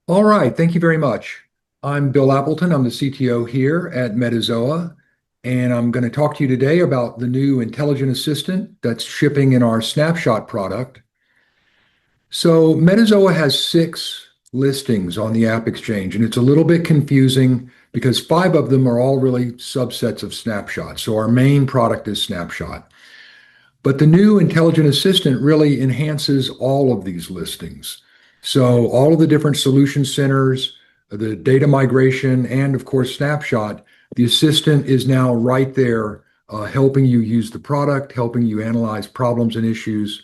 All right, thank you very much. I'm Bill Appleton. I'm the CTO here at Metazoa, and I'm going to talk to you today about the new intelligent assistant that's shipping in our Snapshot product. So, Metazoa has six listings on the App Exchange, and it's a little bit confusing because five of them are all really subsets of Snapshot. So, our main product is Snapshot. But the new intelligent assistant really enhances all of these listings. So all of the different solution centers, the data migration, and of course, Snapshot, the assistant is now right there helping you use the product, helping you analyze problems and issues.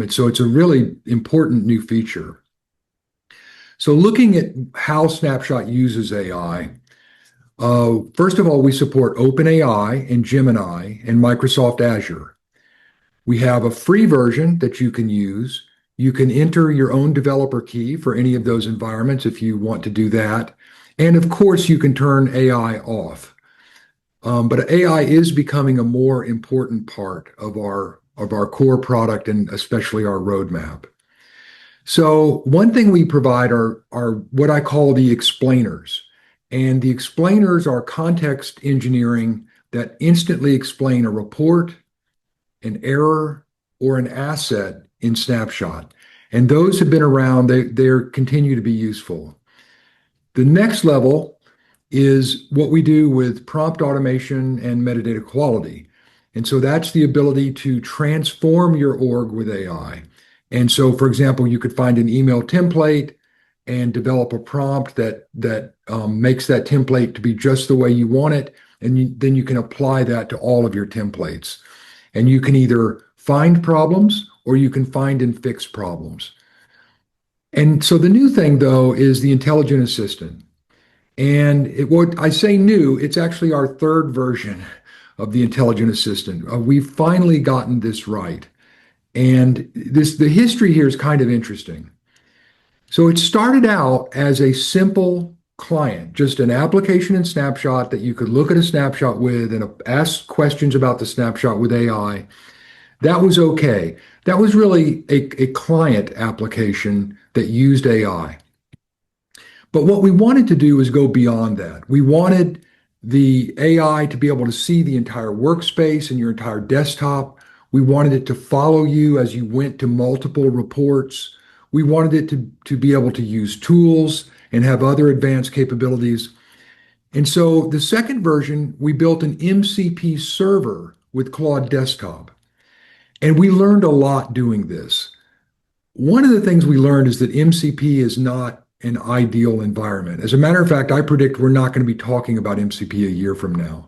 So it's a really important new feature. So looking at how Snapshot uses AI, first of all, we support OpenAI and Gemini and Microsoft Azure. We have a free version that you can use. You can enter your own developer key for any of those environments if you want to do that. And of course, you can turn AI off. But AI is becoming a more important part of our core product and especially our roadmap. So one thing we provide are what I call the explainers. And the explainers are context engineering that instantly explain a report, an error, or an asset in Snapshot. And those have been around, they continue to be useful. The next level is what we do with prompt automation and metadata quality. And so that's the ability to transform your org with AI. And so, for example, you could find an email template and develop a prompt that makes that template to be just the way you want it. And then you can apply that to all of your templates. And you can either find problems or you can find and fix problems. And so the new thing, though, is the intelligent assistant. And what I say new, it's actually our third version of the intelligent assistant. We've finally gotten this right. And the history here is kind of interesting. So it started out as a simple client, just an application and snapshot that you could look at a snapshot with and ask questions about the snapshot with AI. That was okay. That was really a client application that used AI. But what we wanted to do is go beyond that. We wanted the AI to be able to see the entire workspace and your entire desktop. We wanted it to follow you as you went to multiple reports. We wanted it to be able to use tools and have other advanced capabilities. And so the second version, we built an MCP server with Claude Desktop. And we learned a lot doing this. One of the things we learned is that MCP is not an ideal environment. As a matter of fact, I predict we're not going to be talking about MCP a year from now.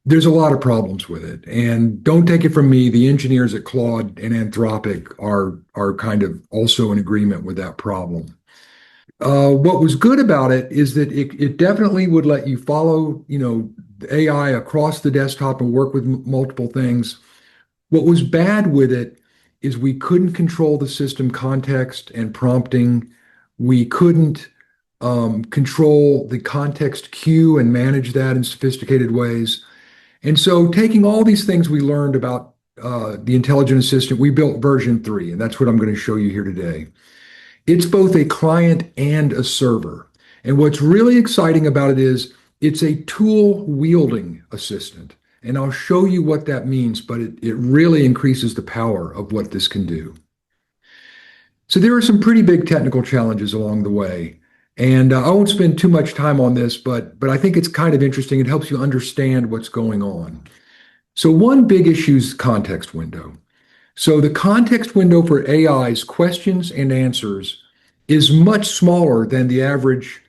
There's a lot of problems with it. And don't take it from me, the engineers at Claude and Anthropic are kind of also in agreement with that problem. What was good about it is that it definitely would let you follow, AI across the desktop and work with multiple things. What was bad with it is we couldn't control the system context and prompting. We couldn't control the context queue and manage that in sophisticated ways. And so taking all these things we learned about the intelligent assistant, we built version 3, and that's what I'm going to show you here today. It's both a client and a server. And what's really exciting about it is it's a tool wielding assistant. And I'll show you what that means, but it really increases the power of what this can do. So there are some pretty big technical challenges along the way. And I won't spend too much time on this, but I think it's kind of interesting. It helps you understand what's going on. So one big issue is context window. So the context window for AI's questions and answers is much smaller than the average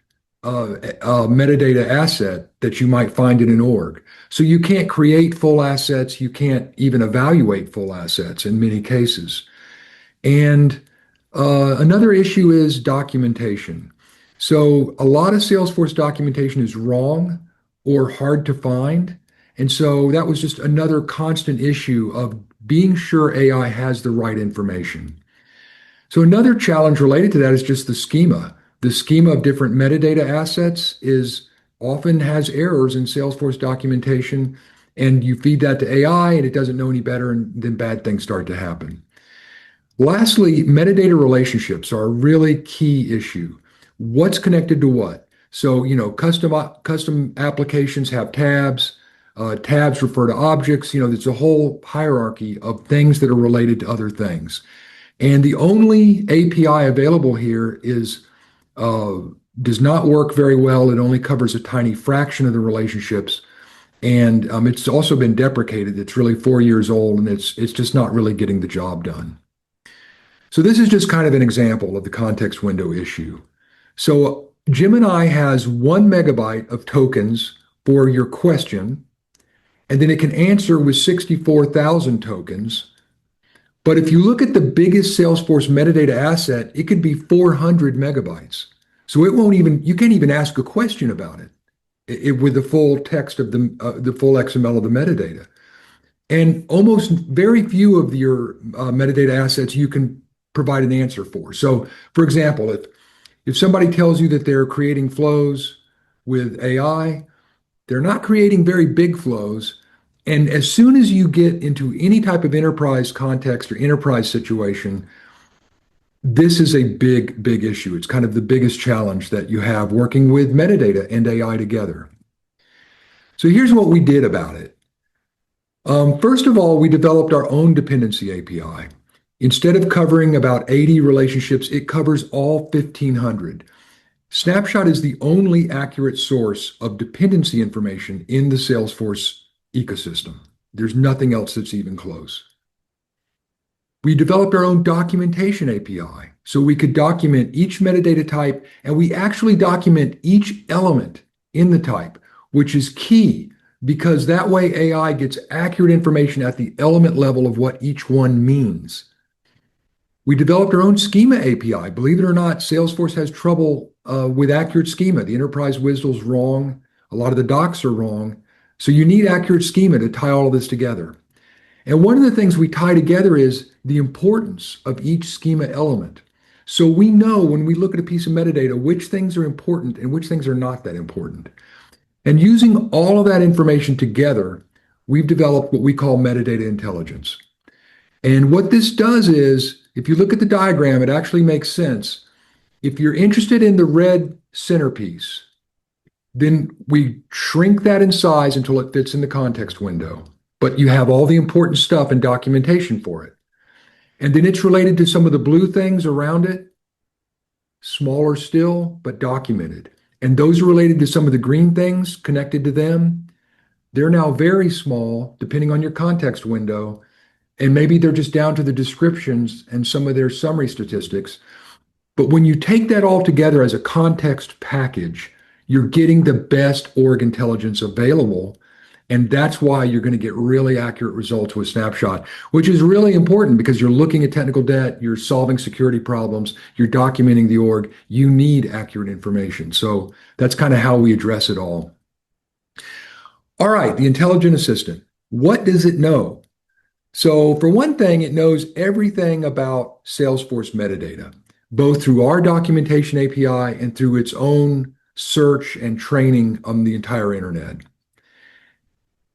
metadata asset that you might find in an org. So you can't create full assets. You can't even evaluate full assets in many cases. And another issue is documentation. So a lot of Salesforce documentation is wrong or hard to find. And so that was just another constant issue of being sure AI has the right information. So another challenge related to that is just the schema. The schema of different metadata assets often has errors in Salesforce documentation, and you feed that to AI and it doesn't know any better, and then bad things start to happen. Lastly, metadata relationships are a really key issue. what's connected to what. So, custom applications have tabs. Tabs refer to objects. There's a whole hierarchy of things that are related to other things. And the only API available here uh, does not work very well. It only covers a tiny fraction of the relationships, and it's also been deprecated. It's really 4 years old, and it's just not really getting the job done. So this is just kind of an example of the context window issue. So Gemini has 1 MB of tokens for your question, and then it can answer with 64,000 tokens. But if you look at the biggest Salesforce metadata asset, it could be 400 MB. So you can't even ask a question about it with the full text of the full XML of the metadata. And almost very few of your metadata assets you can provide an answer for. So, for example, if somebody tells you that they're creating flows with AI, they're not creating very big flows. And as soon as you get into any type of enterprise context or enterprise situation, this is a big, big issue. It's kind of the biggest challenge that you have working with metadata and AI together. So here's what we did about it. First of all, we developed our own dependency API. Instead of covering about 80 relationships, it covers all 1,500. Snapshot is the only accurate source of dependency information in the Salesforce ecosystem. There's nothing else that's even close. We developed our own documentation API, so we could document each metadata type, and we actually document each element in the type, which is key because that way AI gets accurate information at the element level of what each one means. We developed our own schema API. Believe it or not, Salesforce has trouble with accurate schema. The enterprise WSDL's wrong. A lot of the docs are wrong. So you need accurate schema to tie all of this together. And one of the things we tie together is the importance of each schema element. So we know when we look at a piece of metadata, which things are important and which things are not that important. And using all of that information together, we've developed what we call metadata intelligence. And what this does is, if you look at the diagram, it actually makes sense. If you're interested in the red centerpiece, then we shrink that in size until it fits in the context window. But you have all the important stuff and documentation for it. And then it's related to some of the blue things around it, smaller still, but documented. And those are related to some of the green things connected to them. They're now very small, depending on your context window. And maybe they're just down to the descriptions and some of their summary statistics. But when you take that all together as a context package, you're getting the best org intelligence available. And that's why you're going to get really accurate results with Snapshot, which is really important because you're looking at technical debt, you're solving security problems, you're documenting the org. You need accurate information. So that's kind of how we address it all. All right, the intelligent assistant. What does it know? So for one thing, it knows everything about Salesforce metadata, both through our documentation API and through its own search and training on the entire internet.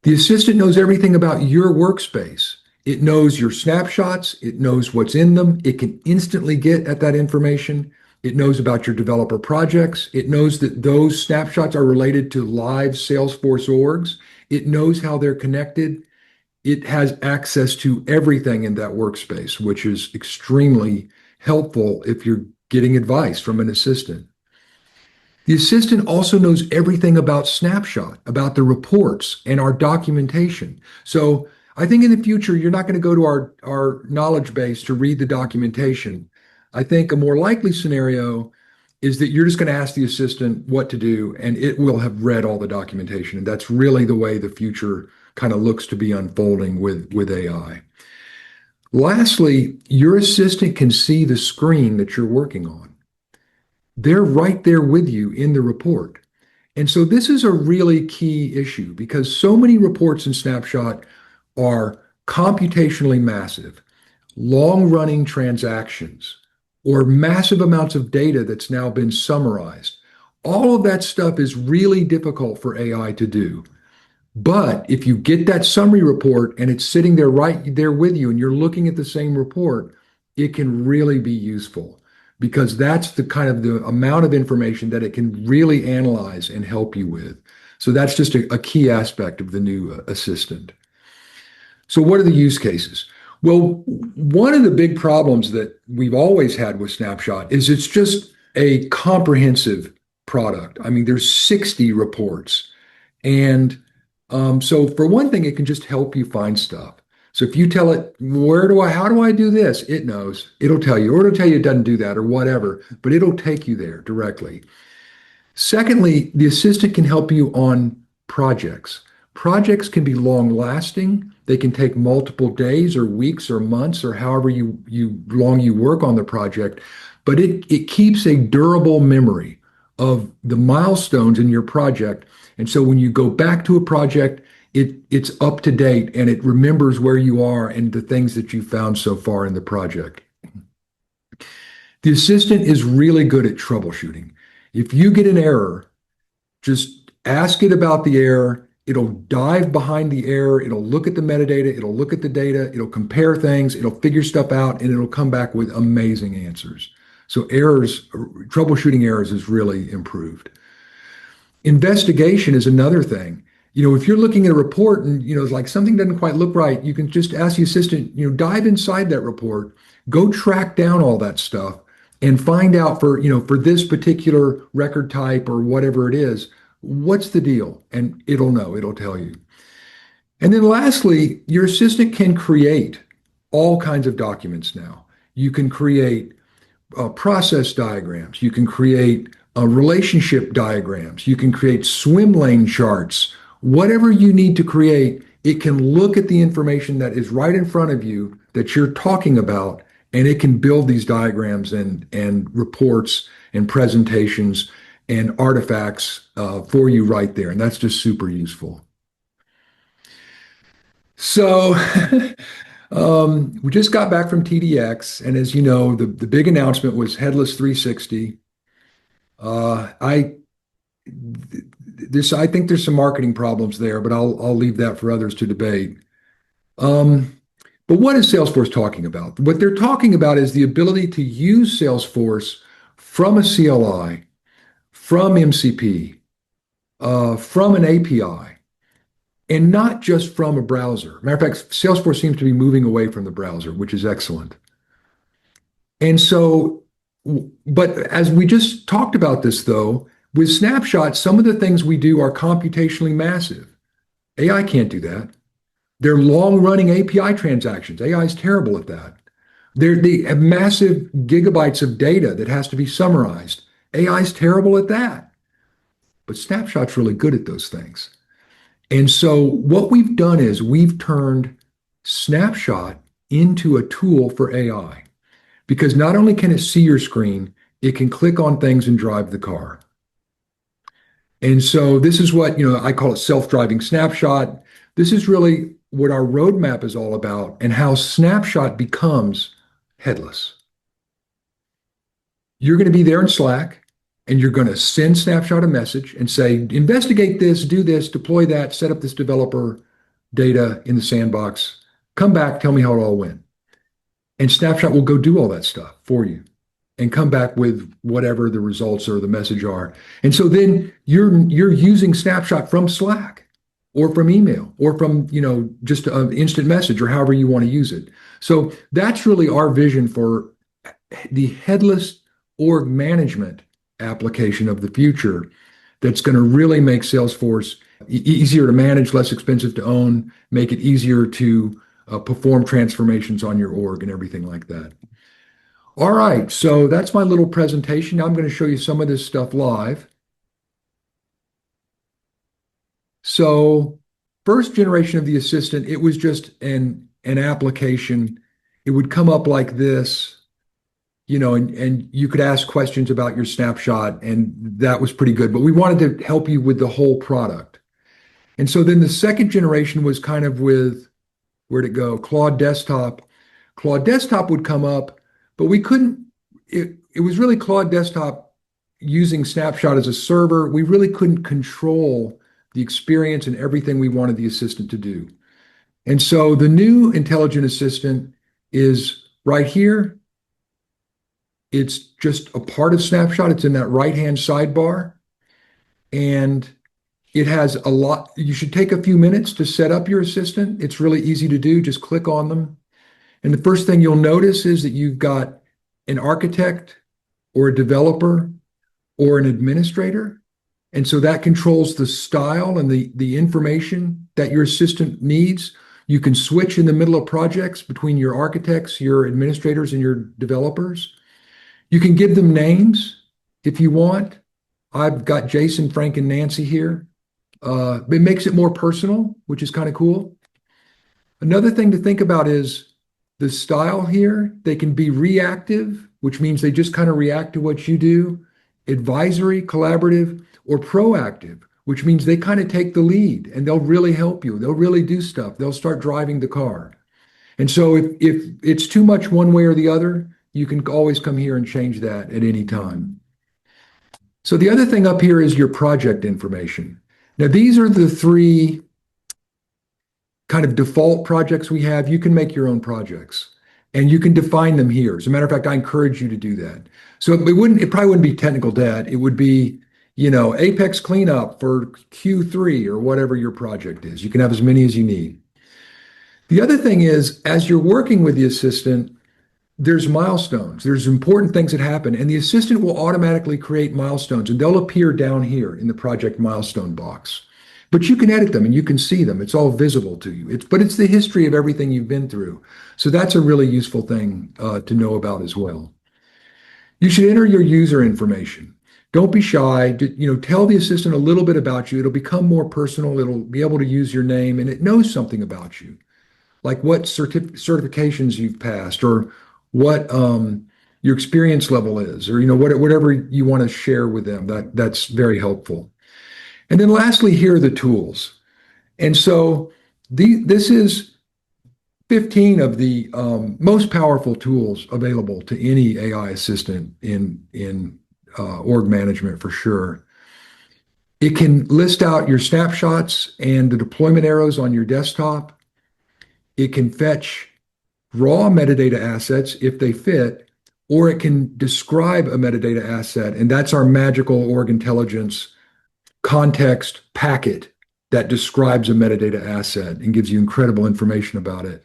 The assistant knows everything about your workspace. It knows your snapshots. It knows what's in them. It can instantly get at that information. It knows about your developer projects. It knows that those snapshots are related to live Salesforce orgs. It knows how they're connected. It has access to everything in that workspace, which is extremely helpful if you're getting advice from an assistant. The assistant also knows everything about Snapshot, about the reports and our documentation. So I think in the future, you're not going to go to our knowledge base to read the documentation. I think a more likely scenario is that you're just going to ask the assistant what to do, and it will have read all the documentation. And that's really the way the future kind of looks to be unfolding with AI. Lastly, your assistant can see the screen that you're working on. They're right there with you in the report. And so this is a really key issue because so many reports in Snapshot are computationally massive, long-running transactions, or massive amounts of data that's now been summarized. All of that stuff is really difficult for AI to do. But if you get that summary report and it's sitting there right there with you and you're looking at the same report, it can really be useful because that's the kind of the amount of information that it can really analyze and help you with. So that's just a key aspect of the new assistant. So what are the use cases? Well, one of the big problems that we've always had with Snapshot is it's just a comprehensive product. I mean, there's 60 reports. And so for one thing, it can just help you find stuff. So if you tell it, how do I do this? It knows, it'll tell you, or it'll tell you it doesn't do that or whatever, but it'll take you there directly. Secondly, the assistant can help you on projects. Projects can be long lasting. They can take multiple days or weeks or months or however long you work on the project, but it keeps a durable memory of the milestones in your project. And so when you go back to a project, it's up to date and it remembers where you are and the things that you found so far in the project. The assistant is really good at troubleshooting. If you get an error, just ask it about the error. It'll dive behind the error. It'll look at the metadata. It'll look at the data. It'll compare things. It'll figure stuff out, and it'll come back with amazing answers. So troubleshooting errors is really improved. Investigation is another thing. If you're looking at a report and, it's like something doesn't quite look right, you can just ask the assistant, dive inside that report, go track down all that stuff and find out for this particular record type or whatever it is, what's the deal? And it'll know, it'll tell you. And then lastly, your assistant can create all kinds of documents now. You can create process diagrams. You can create relationship diagrams. You can create swim lane charts. Whatever you need to create, it can look at the information that is right in front of you that you're talking about, and it can build these diagrams and reports and presentations and artifacts for you right there. And that's just super useful. So we just got back from TDX, and as you know, the big announcement was Headless 360. I think there's some marketing problems there, but I'll leave that for others to debate. But what is Salesforce talking about? What they're talking about is the ability to use Salesforce from a CLI, from MCP, from an API, and not just from a browser. Matter of fact, Salesforce seems to be moving away from the browser, which is excellent. And so, but as we just talked about this, though, with Snapshot, some of the things we do are computationally massive. AI can't do that. They're long-running API transactions. AI is terrible at that. They have massive gigabytes of data that has to be summarized. AI is terrible at that. But Snapshot's really good at those things. And so what we've done is we've turned Snapshot into a tool for AI. Because not only can it see your screen, it can click on things and drive the car. And so this is what, I call it self-driving Snapshot. This is really what our roadmap is all about and how Snapshot becomes headless. You're going to be there in Slack and you're going to send Snapshot a message and say, investigate this, do this, deploy that, set up this developer data in the sandbox, come back, tell me how it all went. And Snapshot will go do all that stuff for you and come back with whatever the results or the message are. And so then you're using Snapshot from Slack or from email or from, just an instant message or however you want to use it. So that's really our vision for the headless org management application of the future that's going to really make Salesforce easier to manage, less expensive to own, make it easier to perform transformations on your org and everything like that. All right, so that's my little presentation. Now I'm going to show you some of this stuff live. So first generation of the assistant, it was just an application. It would come up like this, and you could ask questions about your snapshot, and that was pretty good. But we wanted to help you with the whole product. And so then the second generation was kind of with, where'd it go? Claude Desktop. Claude Desktop would come up, but we couldn't, it was really Claude Desktop using Snapshot as a server. We really couldn't control the experience and everything we wanted the assistant to do. And so the new intelligent assistant is right here. It's just a part of Snapshot. It's in that right-hand sidebar, and it has a lot. You should take a few minutes to set up your assistant. It's really easy to do. Just click on them. And the first thing you'll notice is that you've got an architect or a developer or an administrator. And so that controls the style and the information that your assistant needs. You can switch in the middle of projects between your architects, your administrators, and your developers. You can give them names if you want. I've got Jason, Frank, and Nancy here. It makes it more personal, which is kind of cool. Another thing to think about is the style here. They can be reactive, which means they just kind of react to what you do, advisory, collaborative, or proactive, which means they kind of take the lead and they'll really help you. They'll really do stuff. They'll start driving the car. And so if it's too much one way or the other, you can always come here and change that at any time. So the other thing up here is your project information. Now, these are the three kind of default projects we have. You can make your own projects and you can define them here. As a matter of fact, I encourage you to do that. So it probably wouldn't be technical debt. It would be, Apex cleanup for Q3 or whatever your project is. You can have as many as you need. The other thing is, as you're working with the assistant, there's milestones. There's important things that happen, and the assistant will automatically create milestones, and they'll appear down here in the project milestone box. But you can edit them and you can see them. It's all visible to you. But it's the history of everything you've been through. So that's a really useful thing to know about as well. You should enter your user information. Don't be shy. Tell the assistant a little bit about you. It'll become more personal. It'll be able to use your name, and it knows something about you, like what certifications you've passed, or what your experience level is, or whatever you want to share with them. That's very helpful. And then lastly, here are the tools. And so this is 15 of the most powerful tools available to any AI assistant in org management for sure. It can list out your snapshots and the deployment arrows on your desktop. It can fetch raw metadata assets if they fit, or it can describe a metadata asset, and that's our magical org intelligence context packet that describes a metadata asset and gives you incredible information about it.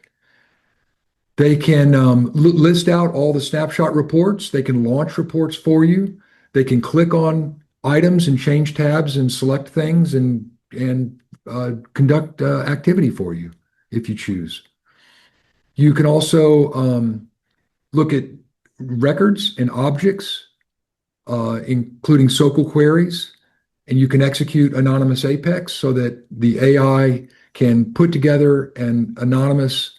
They can list out all the snapshot reports. They can launch reports for you. They can click on items and change tabs and select things and conduct activity for you if you choose. You can also look at records and objects, including SQL queries, and you can execute anonymous Apex so that the AI can put together an anonymous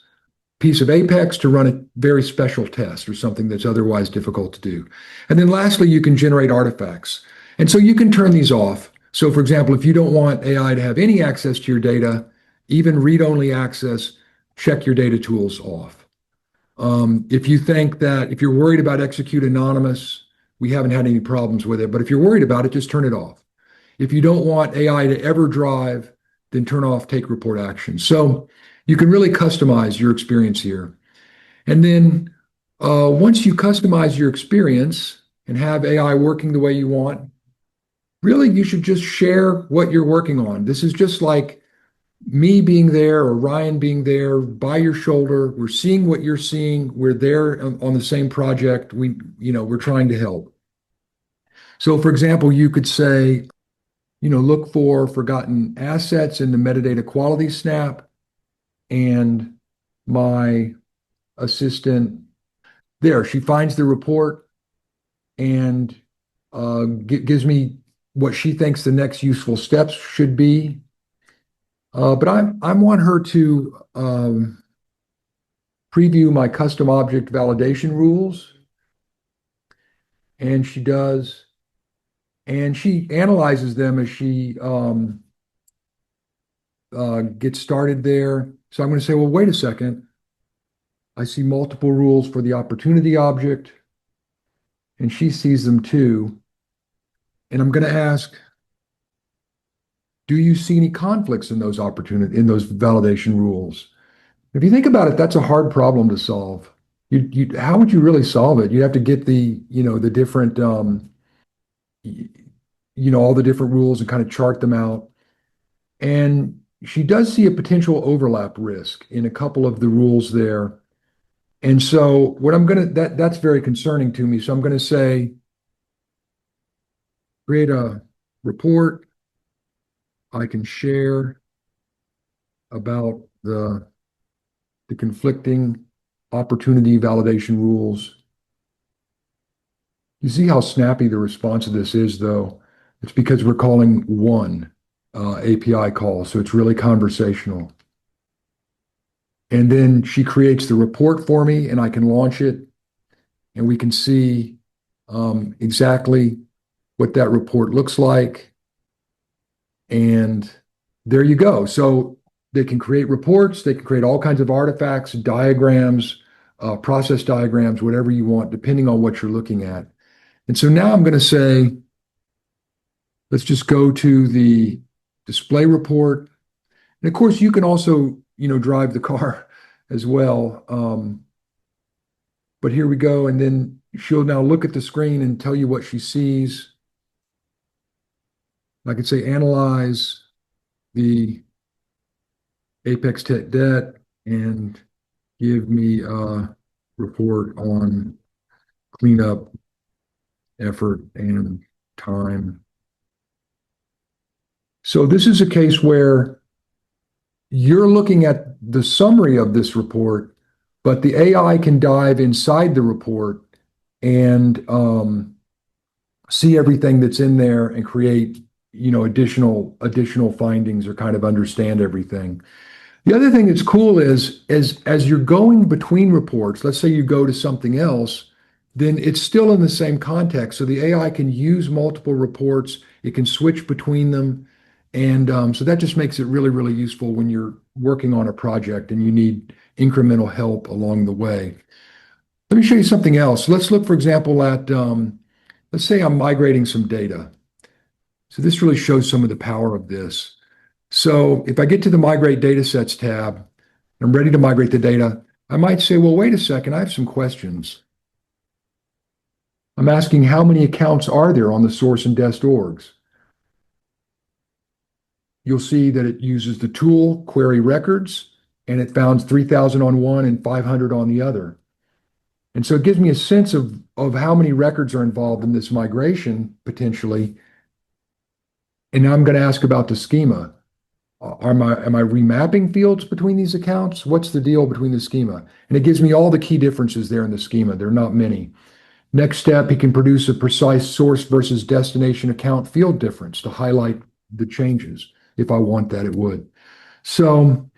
piece of Apex to run a very special test or something that's otherwise difficult to do. And then lastly, you can generate artifacts. And so you can turn these off. So for example, if you don't want AI to have any access to your data, even read-only access, check your data tools off. If you're worried about execute anonymous, we haven't had any problems with it, but if you're worried about it, just turn it off. If you don't want AI to ever drive, then turn off take report action. So you can really customize your experience here. And then once you customize your experience and have AI working the way you want, really you should just share what you're working on. This is just like me being there or Ryan being there by your shoulder. We're seeing what you're seeing. We're there on the same project. We're trying to help. So for example, you could say, look for forgotten assets in the metadata quality snap, and my assistant there, she finds the report and gives me what she thinks the next useful steps should be. But I want her to preview my custom object validation rules, and she does, and she analyzes them as she gets started there. So I'm going to say, well, wait a second. I see multiple rules for the opportunity object, and she sees them too. And I'm going to ask, do you see any conflicts in those validation rules? If you think about it, that's a hard problem to solve. how would you really solve it? You'd have to get the different, all the different rules and kind of chart them out. And she does see a potential overlap risk in a couple of the rules there. And so that's very concerning to me. So I'm going to say, create a report I can share about the conflicting opportunity validation rules. You see how snappy the response to this is, though. It's because we're calling one API call, so it's really conversational. And then she creates the report for me, and I can launch it, and we can see exactly what that report looks like. And there you go. So they can create reports, they can create all kinds of artifacts, diagrams, process diagrams, whatever you want, depending on what you're looking at. And so now I'm going to say, let's just go to the display report. And of course, you can also, drive the car as well. But here we go. And then she'll now look at the screen and tell you what she sees. I could say analyze the Apex Tech debt and give me a report on cleanup effort and time. So this is a case where you're looking at the summary of this report, but the AI can dive inside the report and see everything that's in there and create, additional findings or kind of understand everything. The other thing that's cool is as you're going between reports, let's say you go to something else, then it's still in the same context. So the AI can use multiple reports, it can switch between them. And so that just makes it really, really useful when you're working on a project and you need incremental help along the way. Let me show you something else. Let's look, for example, at, let's say I'm migrating some data. So this really shows some of the power of this. So if I get to the Migrate Datasets tab, I'm ready to migrate the data, I might say, well, wait a second, I have some questions. I'm asking how many accounts are there on the source and dest orgs? You'll see that it uses the tool query records, and it found 3,000 on one and 500 on the other. And so it gives me a sense of how many records are involved in this migration, potentially. And now I'm going to ask about the schema. Am I remapping fields between these accounts? What's the deal between the schema? And it gives me all the key differences there in the schema. There are not many. Next step, he can produce a precise source versus destination account field difference to highlight the changes. If I want that, it would. So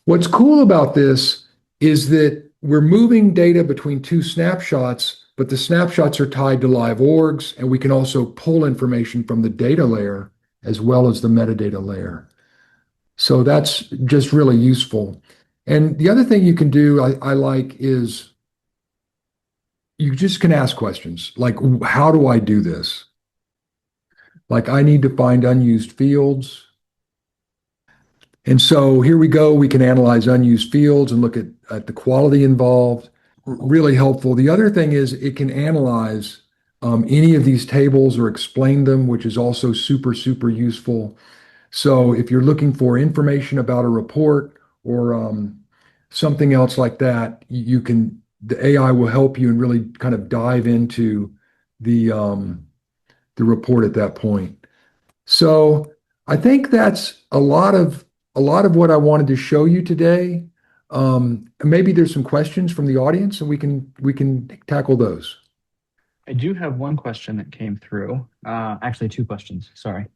what's cool about this is that we're moving data between two snapshots, but the snapshots are tied to live orgs, and we can also pull information from the data layer as well as the metadata layer. So that's just really useful. And the other thing you can do, I like, is you just can ask questions like, how do I do this? Like, I need to find unused fields. And so here we go. We can analyze unused fields and look at the quality involved. Really helpful. The other thing is it can analyze any of these tables or explain them, which is also super, super useful. So if you're looking for information about a report or something else like that, the AI will help you and really kind of dive into the report at that point. So I think that's a lot of what I wanted to show you today. Maybe there's some questions from the audience, and we can tackle those. I do have one question that came through. Actually, two questions. Sorry.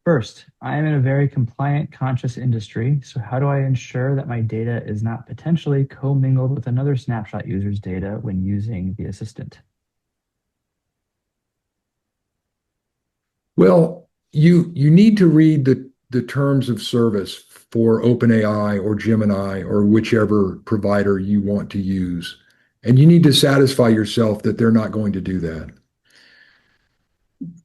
First, I am in a very compliant, conscious industry, so how do I ensure that my data is not potentially commingled with another Snapshot user's data when using the assistant? Well, you need to read the terms of service for OpenAI or Gemini or whichever provider you want to use. And you need to satisfy yourself that they're not going to do that.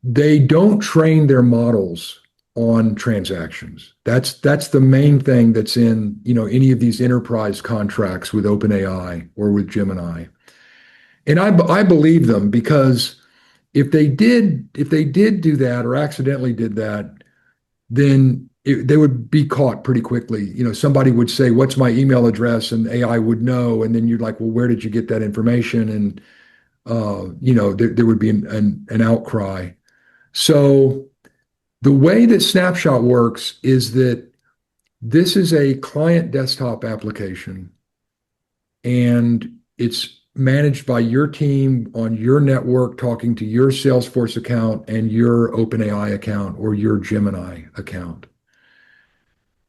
They don't train their models on transactions. That's the main thing that's in any of these enterprise contracts with OpenAI or with Gemini. And I believe them because if they did do that or accidentally did that, then they would be caught pretty quickly. Somebody would say, "What's my email address?" and AI would know, and then you're like, "Well, where did you get that information?" And there would be an outcry. So the way that Snapshot works is that this is a client desktop application, and it's managed by your team on your network, talking to your Salesforce account and your OpenAI account or your Gemini account.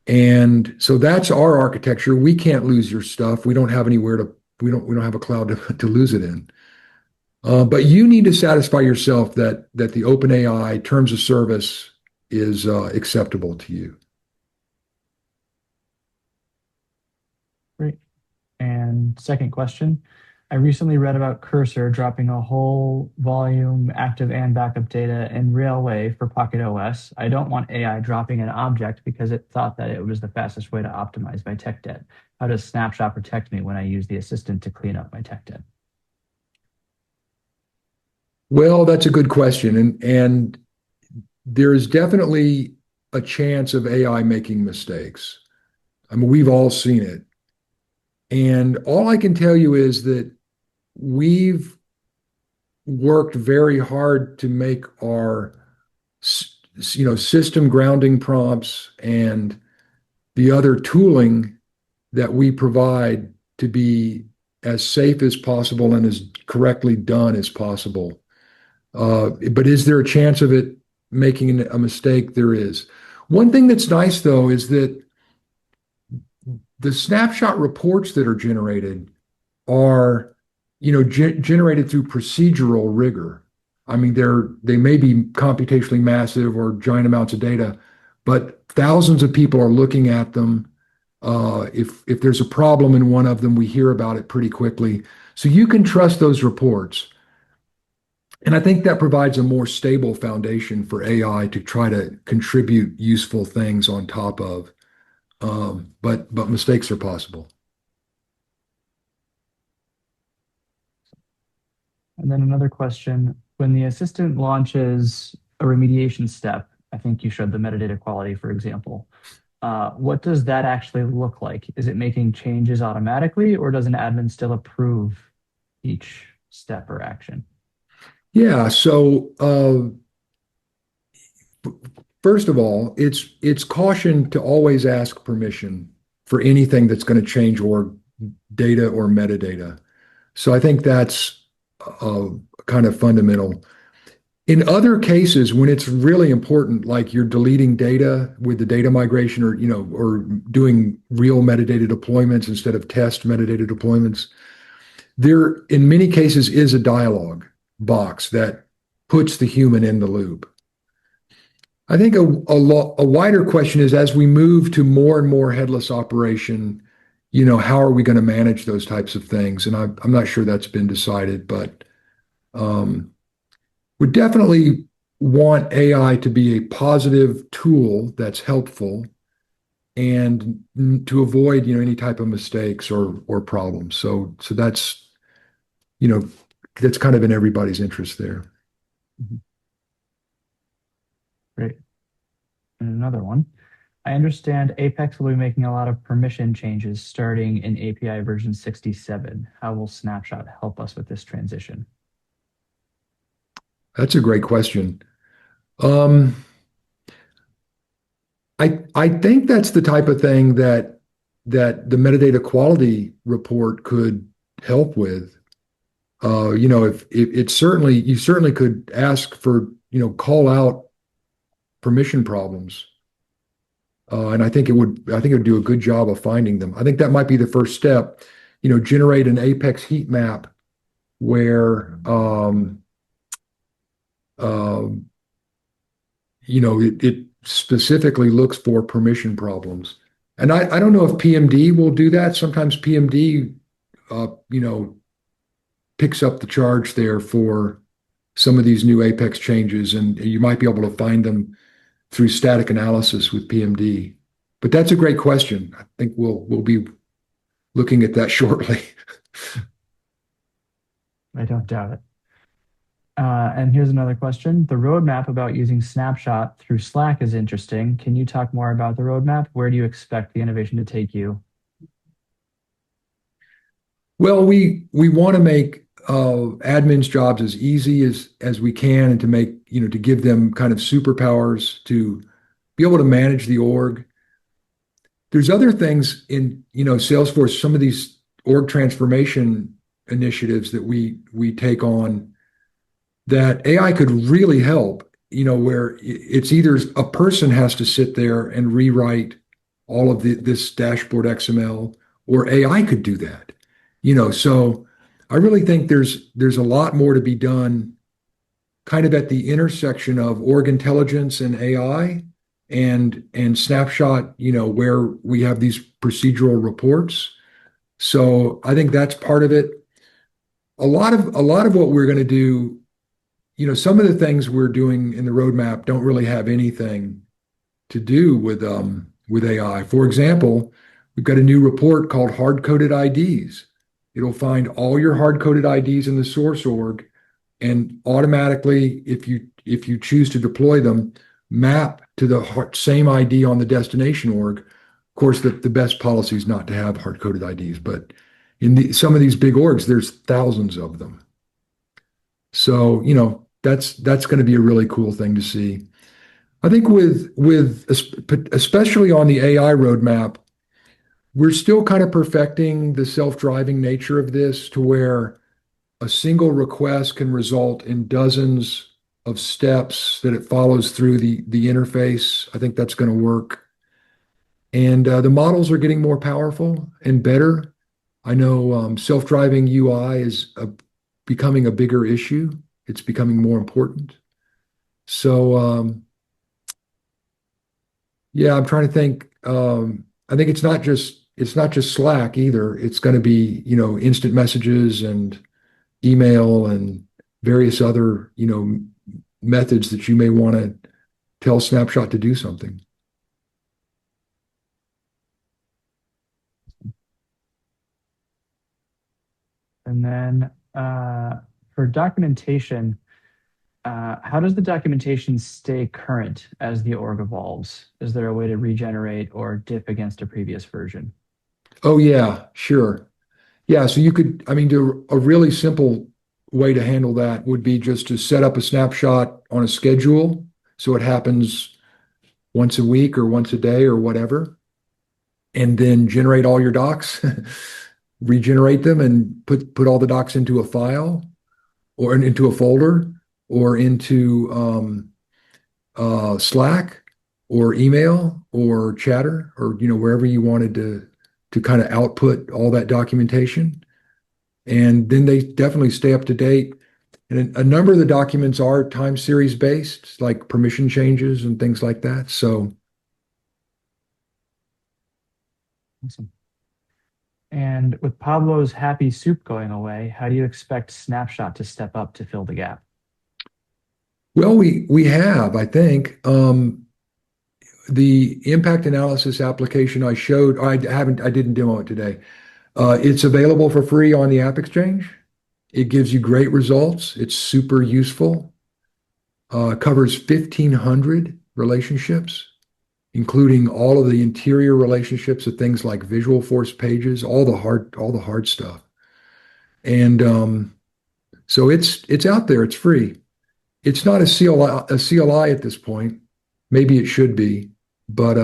And so that's our architecture. We can't lose your stuff. We don't have anywhere to, we don't have a cloud to lose it in. But you need to satisfy yourself that the OpenAI terms of service is acceptable to you. Great. And second question, I recently read about Cursor dropping a whole volume active and backup data in Railway for Pocket OS. I don't want AI dropping an object because it thought that it was the fastest way to optimize my tech debt. How does Snapshot protect me when I use the assistant to clean up my tech debt? Well, that's a good question. And there is definitely a chance of AI making mistakes. I mean, we've all seen it. And all I can tell you is that we've worked very hard to make our system grounding prompts and the other tooling that we provide to be as safe as possible and as correctly done as possible. But is there a chance of it making a mistake? There is. One thing that's nice, though, is that the snapshot reports that are generated are, generated through procedural rigor. I mean, they may be computationally massive or giant amounts of data, but thousands of people are looking at them. If there's a problem in one of them, we hear about it pretty quickly. So you can trust those reports. And I think that provides a more stable foundation for AI to try to contribute useful things on top of. But mistakes are possible. And then another question, when the assistant launches a remediation step, I think you showed the metadata quality, for example. What does that actually look like? Is it making changes automatically, or does an admin still approve each step or action? Yeah. So first of all, it's caution to always ask permission for anything that's going to change or data or metadata. So I think that's kind of fundamental. In other cases, when it's really important, like you're deleting data with the data migration, or doing real metadata deployments instead of test metadata deployments, there in many cases is a dialog box that puts the human in the loop. I think a wider question is, as we move to more and more headless operation, how are we going to manage those types of things? And I'm not sure that's been decided, but we definitely want AI to be a positive tool that's helpful and to avoid, any type of mistakes or problems. So you know, that's kind of in everybody's interest there. Mhm. Great. And another one. I understand Apex will be making a lot of permission changes starting in API version 67. How will Snapshot help us with this transition? That's a great question. Um, I think that's the type of thing that the metadata quality report could help with. If it's certainly you certainly could ask for, call out permission problems. And I think it would do a good job of finding them. I think that might be the first step, generate an Apex heat map where um, it specifically looks for permission problems. And I don't know if PMD will do that. Sometimes PMD, picks up the charge there for some of these new Apex changes, and you might be able to find them through static analysis with PMD. But that's a great question. I think we'll be looking at that shortly. I don't doubt it. And here's another question. The roadmap about using Snapshot through Slack is interesting. Can you talk more about the roadmap? Where do you expect the innovation to take you? Well, we want to make admins' jobs as easy as we can, and to make to give them kind of superpowers to be able to manage the org. There's other things in Salesforce. Some of these org transformation initiatives that we take on that AI could really help. Where it's either a person has to sit there and rewrite all of this dashboard XML, or AI could do that. So I really think there's a lot more to be done kind of at the intersection of org intelligence and AI and Snapshot, where we have these procedural reports. So I think that's part of it. A lot of what we're going to do, some of the things we're doing in the roadmap don't really have anything to do with AI. For example, we've got a new report called hard-coded IDs. It'll find all your hard-coded IDs in the source org and automatically, if you choose to deploy them, map to the same ID on the destination org. Of course, the best policy is not to have hard-coded IDs, but in some of these big orgs, there's thousands of them. So, that's going to be a really cool thing to see. I think especially on the AI roadmap, we're still kind of perfecting the self-driving nature of this to where a single request can result in dozens of steps that it follows through the interface. I think that's going to work. And the models are getting more powerful and better. I know self-driving UI is becoming a bigger issue. It's becoming more important. So yeah, I'm trying to think. I think it's not just Slack either. It's going to be instant messages and email and various other methods that you may want to tell Snapshot to do something. And then for documentation, how does the documentation stay current as the org evolves? Is there a way to regenerate or dip against a previous version? Oh yeah, sure. Yeah, so I mean, a really simple way to handle that would be just to set up a snapshot on a schedule so it happens once a week or once a day or whatever, and then generate all your docs, regenerate them, and put all the docs into a file or into a folder or into Slack or email or Chatter or wherever you wanted to kind of output all that documentation. And then they definitely stay up to date. And a number of the documents are time series based, like permission changes and things like that. So, Awesome. And with Pablo's happy soup going away, how do you expect Snapshot to step up to fill the gap? well, we have, I think, the impact analysis application I showed. I didn't demo it today. It's available for free on the App Exchange. It gives you great results. It's super useful. Covers 1,500 relationships, including all of the interior relationships of things like Visual Force pages, all the hard stuff. And so it's out there. It's free. It's not a CLI at this point. Maybe it should be, but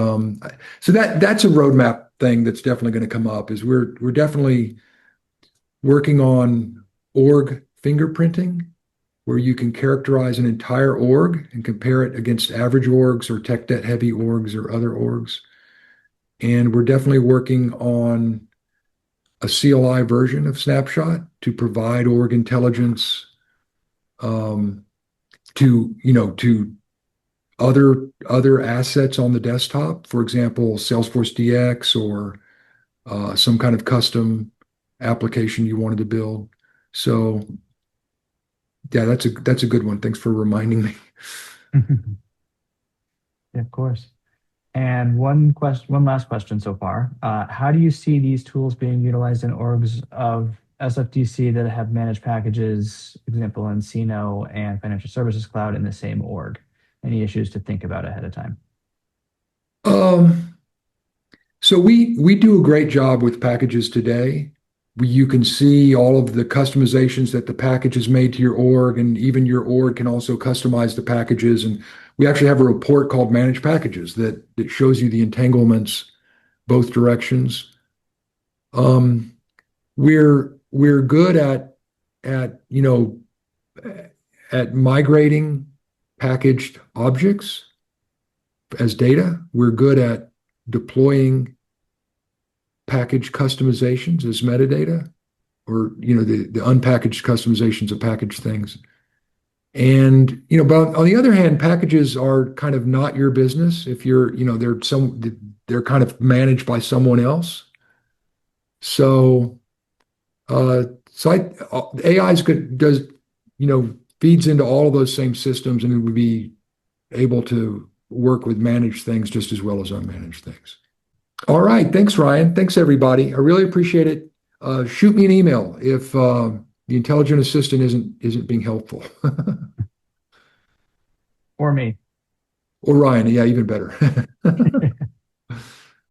so that's a roadmap thing that's definitely going to come up. Is we're definitely working on org fingerprinting, where you can characterize an entire org and compare it against average orgs or tech debt heavy orgs or other orgs. And we're definitely working on a CLI version of Snapshot to provide org intelligence um, to other assets on the desktop. For example, Salesforce DX or some kind of custom application you wanted to build. So yeah, that's a good one. Thanks for reminding me. Yeah, of course. And one last question so far. How do you see these tools being utilized in orgs of SFDC that have managed packages, example in Cino and Financial Services Cloud in the same org? Any issues to think about ahead of time? Um, so we do a great job with packages today. You can see all of the customizations that the package has made to your org, and even your org can also customize the packages. And we actually have a report called Manage Packages that shows you the entanglements both directions. Um, we're good at at migrating packaged objects as data. We're good at deploying package customizations as metadata, or the unpackaged customizations of packaged things. And but on the other hand, packages are kind of not your business. If you're, they're kind of managed by someone else. So AI is good, does feeds into all of those same systems, and it would be able to work with managed things just as well as unmanaged things. All right. Thanks, Ryan. Thanks, everybody. I really appreciate it. Shoot me an email if the intelligent assistant isn't being helpful. Or me. Or Ryan. Yeah, even better.